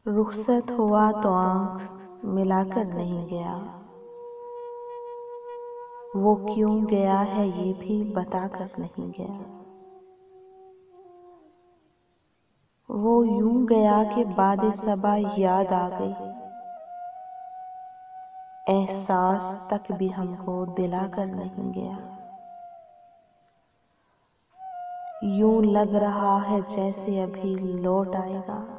रुखसत हुआ तो आँख मिलाकर नहीं गया। वो क्यों गया है ये भी बताकर नहीं गया। वो यूं गया कि बाद सबा याद आ गई। एहसास तक भी हमको दिलाकर नहीं गया। यूं लग रहा है जैसे अभी लौट आएगा।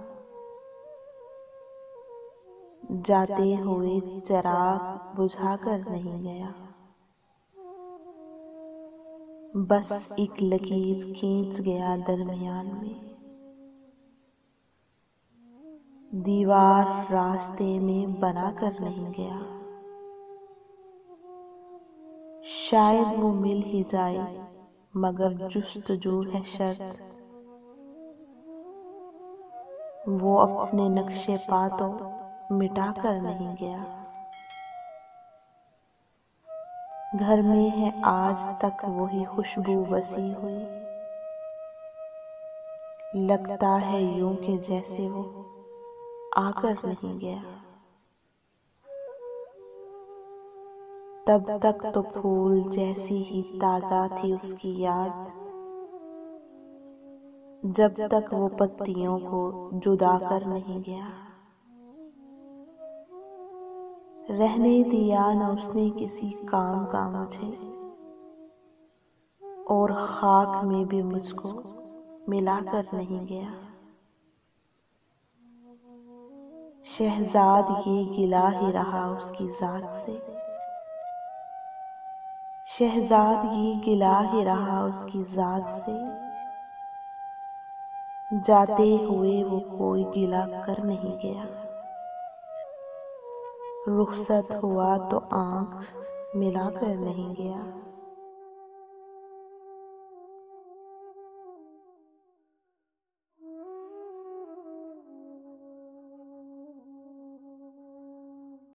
जाते हुए चिराग बुझाकर नहीं गया। बस एक लकीर खींच गया दरमियान में। दीवार रास्ते में बनाकर नहीं गया। शायद वो मिल ही जाए मगर जुस्तजू है शर्त। वो अपने नक्शे पा तो मिटाकर नहीं गया। घर में है आज तक वही खुशबू बसी हुई। लगता है यूं के जैसे वो आकर नहीं गया। तब तक तो फूल जैसी ही ताजा थी उसकी याद। जब तक वो पत्तियों को जुदा कर नहीं गया। रहने दिया न उसने किसी काम का मुझे। और खाक में भी मुझको मिलाकर नहीं गया। शहजाद ये गिला ही रहा उसकी जात से। शहजाद ये गिला ही रहा उसकी जात से। जाते हुए वो कोई गिला कर नहीं गया। रुखसत हुआ तो आँख मिलाकर नहीं गया।